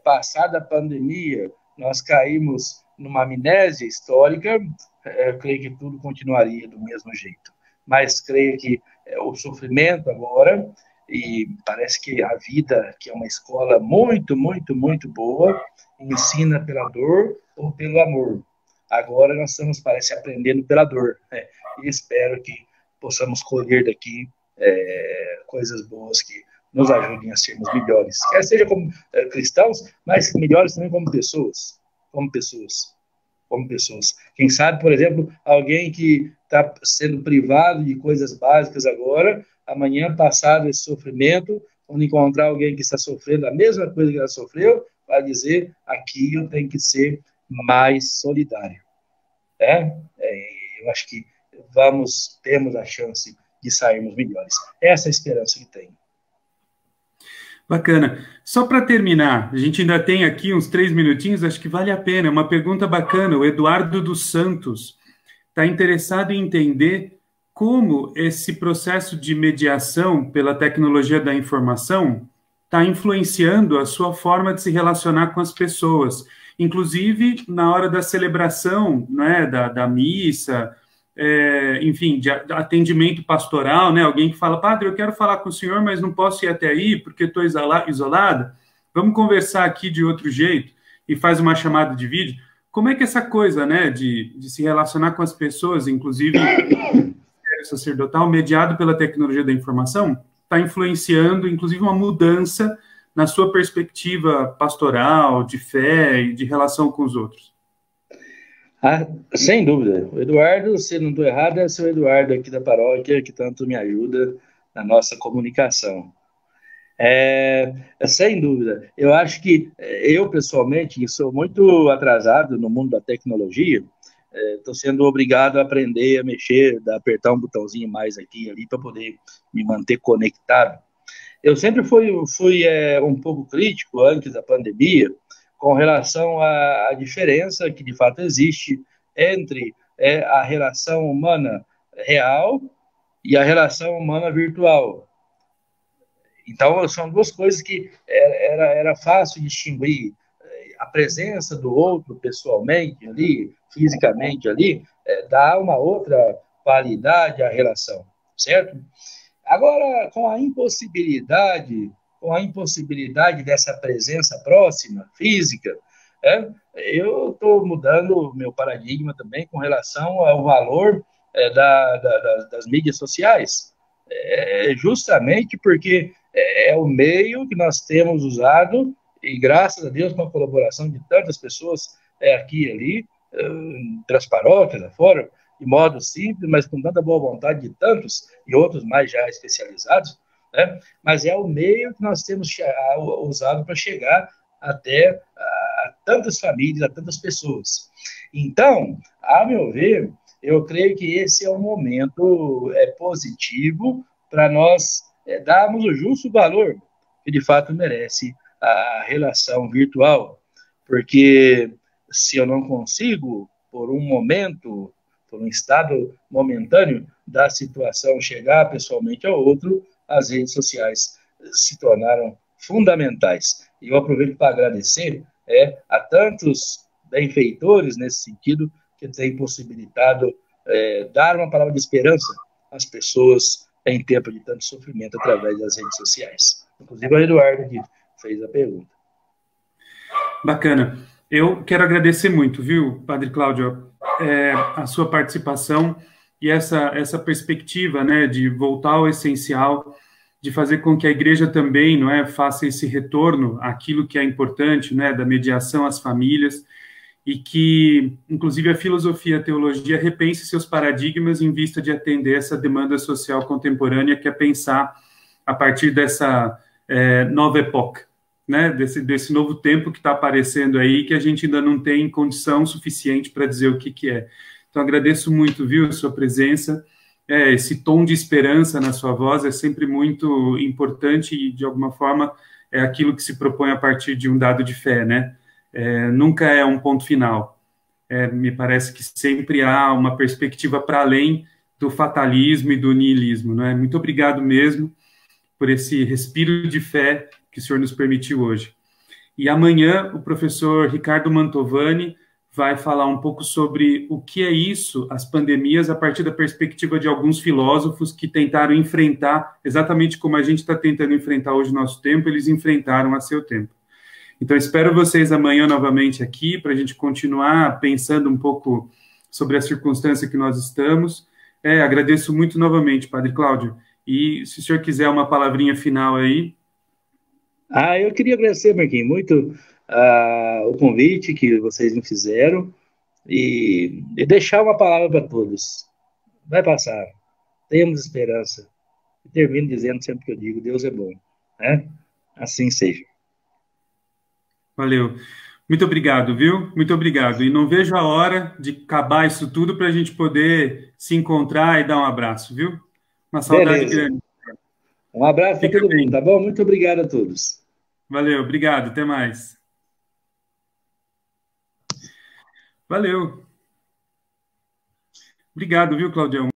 passada a pandemia, nós caímos numa amnésia histórica, eu creio que tudo continuaria do mesmo jeito. Mas creio que o sofrimento agora, e parece que a vida, que é uma escola muito, muito, muito boa, ensina pela dor ou pelo amor. Agora nós estamos, parece, aprendendo pela dor. E espero que possamos colher daqui coisas boas que nos ajudem a sermos melhores. Quer seja como cristãos, mas melhores também como pessoas. Quem sabe, por exemplo, alguém que está sendo privado de coisas básicas agora, amanhã, passado esse sofrimento, quando encontrar alguém que está sofrendo a mesma coisa que ela sofreu, vai dizer, aqui eu tenho que ser mais solidário. Eu acho que temos a chance de sairmos melhores. Essa é a esperança que tenho. Bacana. Só para terminar, a gente ainda tem aqui uns 3 minutinhos, acho que vale a pena. Uma pergunta bacana. O Eduardo dos Santos está interessado em entender como esse processo de mediação pela tecnologia da informação está influenciando a sua forma de se relacionar com as pessoas, inclusive na hora da celebração, né, da missa, enfim, de atendimento pastoral, né? Alguém que fala, padre, eu quero falar com o senhor, mas não posso ir até aí porque estou isolada. Vamos conversar aqui de outro jeito, e faz uma chamada de vídeo. Como é que essa coisa, né, de se relacionar com as pessoas, inclusive sacerdotal, mediado pela tecnologia da informação, está influenciando, inclusive, uma mudança na sua perspectiva pastoral, de fé e de relação com os outros? Sem dúvida. O Eduardo, se não estou errado, é o seu Eduardo aqui da paróquia, que tanto me ajuda na nossa comunicação. Sem dúvida. Eu acho que eu, pessoalmente, sou muito atrasado no mundo da tecnologia, estou sendo obrigado a aprender a mexer, a apertar um botãozinho mais aqui e ali para poder me manter conectado. Eu sempre fui um pouco crítico antes da pandemia com relação à diferença que de fato existe entre a relação humana real e a relação humana virtual. Então, são duas coisas que era fácil distinguir. A presença do outro pessoalmente ali, fisicamente ali, dá uma outra qualidade à relação, certo? Agora, com a impossibilidade dessa presença próxima, física, eu estou mudando o meu paradigma também com relação ao valor das mídias sociais, justamente porque é o meio que nós temos usado, e graças a Deus, com a colaboração de tantas pessoas aqui e ali, pelas paróquias, afora, de modo simples, mas com tanta boa vontade de tantos, e outros mais já especializados, né? Mas é o meio que nós temos usado para chegar até a tantas famílias, a tantas pessoas. Então, a meu ver, eu creio que esse é um momento positivo para nós darmos o justo valor que de fato merece a relação virtual, porque se eu não consigo, por um momento, por um estado momentâneo da situação, chegar pessoalmente ao outro, as redes sociais se tornaram fundamentais. E eu aproveito para agradecer a tantos benfeitores nesse sentido, que têm possibilitado dar uma palavra de esperança às pessoas em tempo de tanto sofrimento através das redes sociais. Inclusive o Eduardo que fez a pergunta. Bacana. Eu quero agradecer muito, viu, Padre Cláudio, a sua participação e essa perspectiva, né, de voltar ao essencial, de fazer com que a igreja também, não é, faça esse retorno àquilo que é importante, né, da mediação às famílias, e que, inclusive, a filosofia e a teologia repense seus paradigmas em vista de atender essa demanda social contemporânea, que é pensar a partir dessa nova época, né, desse novo tempo que está aparecendo aí, que a gente ainda não tem condição suficiente para dizer o que é. Então, agradeço muito, viu, a sua presença, esse tom de esperança na sua voz é sempre muito importante e, de alguma forma, é aquilo que se propõe a partir de um dado de fé, né? Nunca é um ponto final. Me parece que sempre há uma perspectiva para além do fatalismo e do niilismo, não é? Muito obrigado mesmo por esse respiro de fé que o senhor nos permitiu hoje. E amanhã o professor Ricardo Mantovani vai falar um pouco sobre o que é isso, as pandemias, a partir da perspectiva de alguns filósofos que tentaram enfrentar, exatamente como a gente está tentando enfrentar hoje o nosso tempo, eles enfrentaram a seu tempo. Então, espero vocês amanhã novamente aqui, para a gente continuar pensando um pouco sobre a circunstância que nós estamos. Agradeço muito novamente, Padre Cláudio. E se o senhor quiser uma palavrinha final aí. Eu queria agradecer, Marquinhos, muito o convite que vocês me fizeram e deixar uma palavra para todos. Vai passar. Temos esperança. E termino dizendo sempre que eu digo, Deus é bom. Né? Assim seja. Valeu. Muito obrigado, viu? Muito obrigado. E não vejo a hora de acabar isso tudo para a gente poder se encontrar e dar um abraço, viu? Uma saudade grande. Um abraço para todo mundo, tá bom? Muito obrigado a todos. Valeu, obrigado. Até mais. Valeu. Obrigado, viu, Claudião?